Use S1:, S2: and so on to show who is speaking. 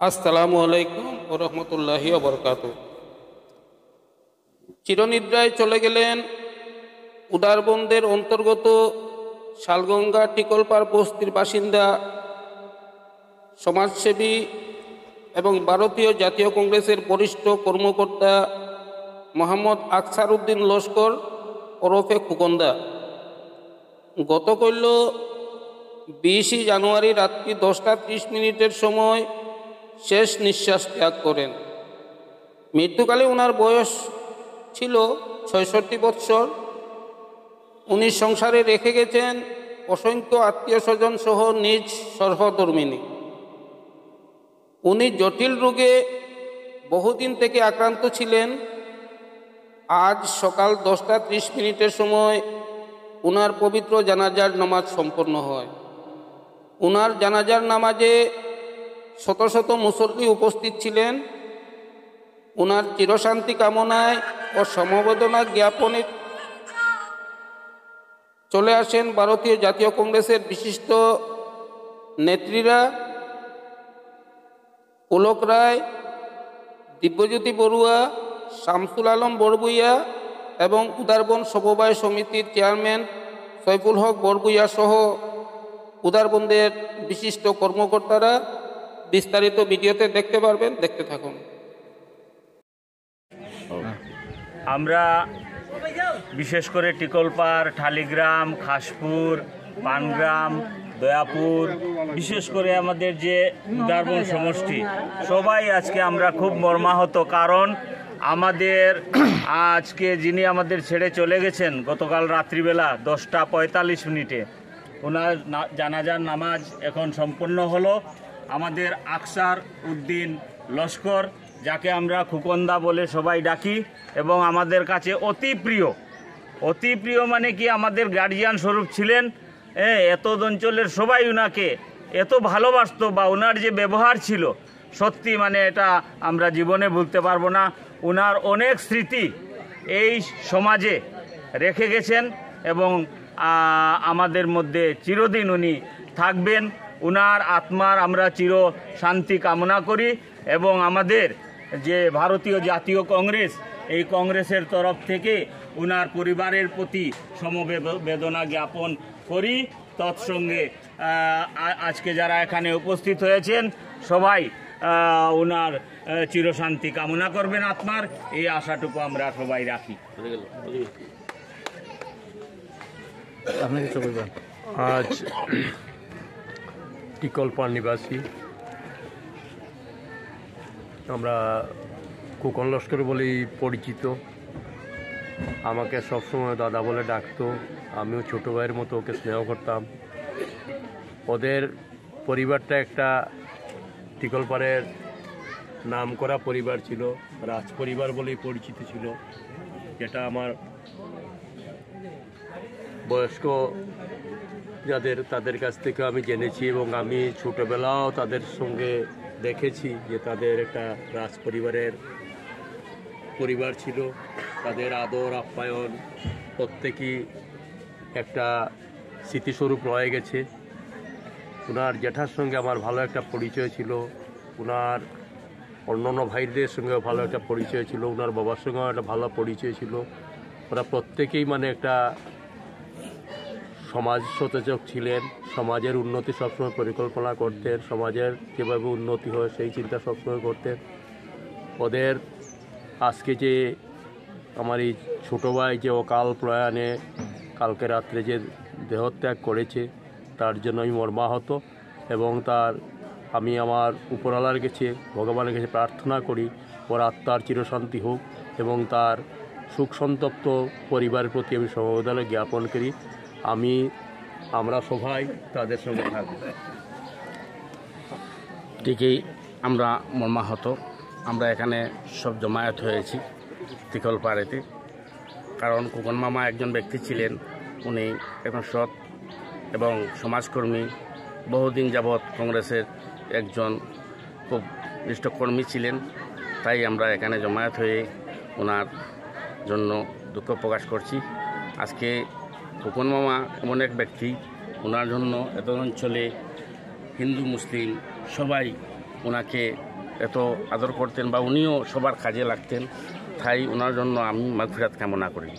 S1: আসসালামু আলাইকুম ওয়া রাহমাতুল্লাহি ওয়া বারাকাতুহু। চিরনিদ্রায় চলে গেলেন উদারবন্দের অন্তর্গত শালগঙ্গা টিকলপাড় বস্তির বাসিন্দা সমাজসেবী এবং ভারতীয় জাতীয় কংগ্রেসের বরিষ্ঠ কর্মকর্তা মোহাম্মদ আকসার উদ্দিন লস্কর ওরফে খোকনদা। গতকাল 20 জানুয়ারি রাত্রি 10:30 সময় শেষ নিঃশ্বাস ত্যাগ করেন। মৃত্যুকালে ওনার বয়স ছিল 66 বৎসর। উনি সংসারে রেখে গেছেন অসংখ্য আত্মীয় স্বজন সহ নিজ সহধর্মিণী। উনি জটিল রোগে বহুদিন থেকে আক্রান্ত ছিলেন। আজ সকাল 10:30 সময় ওনার পবিত্র জানাজার নামাজ সম্পন্ন হয়। ওনার জানাজার নামাজে শত শত মুসল্লি উপস্থিত ছিলেন। ওনার চিরশান্তি কামনায় ও সমবেদনা জ্ঞাপনে চলে আসেন ভারতীয় জাতীয় কংগ্রেসের বিশিষ্ট নেত্রীরা পুলক রায়, দিব্যজ্যোতি বড়ুয়া, শামসুল আলম বড়বুইয়া এবং উদারবন সমবায় সমিতির চেয়ারম্যান সৈফুল হক বড়বুইয়া সহ উদারবন্দের বিশিষ্ট কর্মকর্তারা। বিস্তারিত ভিডিওতে দেখতে পারবেন, দেখতে থাকুন।
S2: আমরা বিশেষ করে টিকলপাড়, ঠালিগ্রাম, খাসপুর, পানগ্রাম, দয়াপুর, বিশেষ করে আমাদের যে উদারবন সমষ্টি, সবাই আজকে আমরা খুব মর্মাহত। কারণ আমাদের আজকে যিনি আমাদের ছেড়ে চলে গেছেন গতকাল রাত্রিবেলা 10:45 ওনার জানাজার নামাজ এখন সম্পন্ন হলো। আমাদের আকসার উদ্দিন লস্কর, যাকে আমরা খোকনদা বলে সবাই ডাকি এবং আমাদের কাছে অতি প্রিয় মানে কি আমাদের গার্জিয়ান স্বরূপ ছিলেন। এত অঞ্চলের সবাই উনাকে এত ভালোবাসত, বা ওনার যে ব্যবহার ছিল সত্যি মানে এটা আমরা জীবনে ভুলতে পারবো না। ওনার অনেক স্মৃতি এই সমাজে রেখে গেছেন এবং আমাদের মধ্যে চিরদিন উনি থাকবেন। উনার আত্মার আমরা চির শান্তি কামনা করি এবং আমাদের যে ভারতীয় জাতীয় কংগ্রেস, এই কংগ্রেসের তরফ থেকে উনার পরিবারের প্রতি সমবেদনা জ্ঞাপন করি। তৎসঙ্গে আজকে যারা এখানে উপস্থিত হয়েছেন সবাই উনার চিরশান্তি কামনা করবেন আত্মার, এই আশাটুকু আমরা সবাই রাখি।
S3: আজ টিকলপাড় নিবাসী আমরা খোকন লস্কর বলেই পরিচিত। আমাকে সবসময় দাদা বলে ডাকতো, আমিও ছোটো ভাইয়ের মতো ওকে স্নেহ করতাম। ওদের পরিবারটা একটা টিকলপাড়ের নাম করা পরিবার ছিল, রাজ পরিবার বলেই পরিচিত ছিল, যেটা আমার বয়স্ক যাদের তাদের কাছ থেকে আমি জেনেছি এবং আমি ছোটোবেলাও তাদের সঙ্গে দেখেছি যে তাদের একটা রাজ পরিবার ছিল। তাদের আদর আপ্যায়ন প্রত্যেকই একটা স্মৃতিস্বরূপ রয়ে গেছে। ওনার জ্যাঠার সঙ্গে আমার ভালো একটা পরিচয় ছিল, ওনার অন্যান্য ভাইদের সঙ্গেও ভালো একটা পরিচয় ছিল, ওনার বাবার সঙ্গেও একটা ভালো পরিচয় ছিল। ওরা প্রত্যেকেই মানে একটা সমাজ সচেতক ছিলেন, সমাজের উন্নতি সবসময় পরিকল্পনা করতেন, সমাজের কীভাবে উন্নতি হয় সেই চিন্তা সবসময় করতেন। ওদের আজকে যে আমার এই ছোটো ভাই যে অকাল প্রয়াণে কালকে রাত্রে যে দেহত্যাগ করেছে, তার জন্য আমি মর্মাহত এবং আমি আমার উপরওয়ালার কাছে, ভগবানের কাছে প্রার্থনা করি ওর আত্মার চিরশান্তি হোক এবং তার সুখ সন্তপ্ত পরিবারের প্রতি আমি সমবেদনা জ্ঞাপন করি। আমরা সবাই তাদের সঙ্গে থাকব।
S4: ঠিকই আমরা মর্মাহত। আমরা এখানে সব জমায়েত হয়েছি টিকলপাড়েতে, কারণ খোকন মামা একজন ব্যক্তি ছিলেন, উনি এখন সৎ এবং সমাজকর্মী, বহুদিন যাবৎ কংগ্রেসের একজন খুব নিষ্ঠকর্মী ছিলেন। তাই আমরা এখানে জমায়েত হয়ে ওনার জন্য দুঃখ প্রকাশ করছি। আজকে খোকন মামা এমন এক ব্যক্তি, ওনার জন্য এত অঞ্চলে হিন্দু মুসলিম সবাই ওনাকে এত আদর করতেন বা উনিও সবার কাজে লাগতেন, তাই ওনার জন্য আমি মাগফিরাত কামনা করি।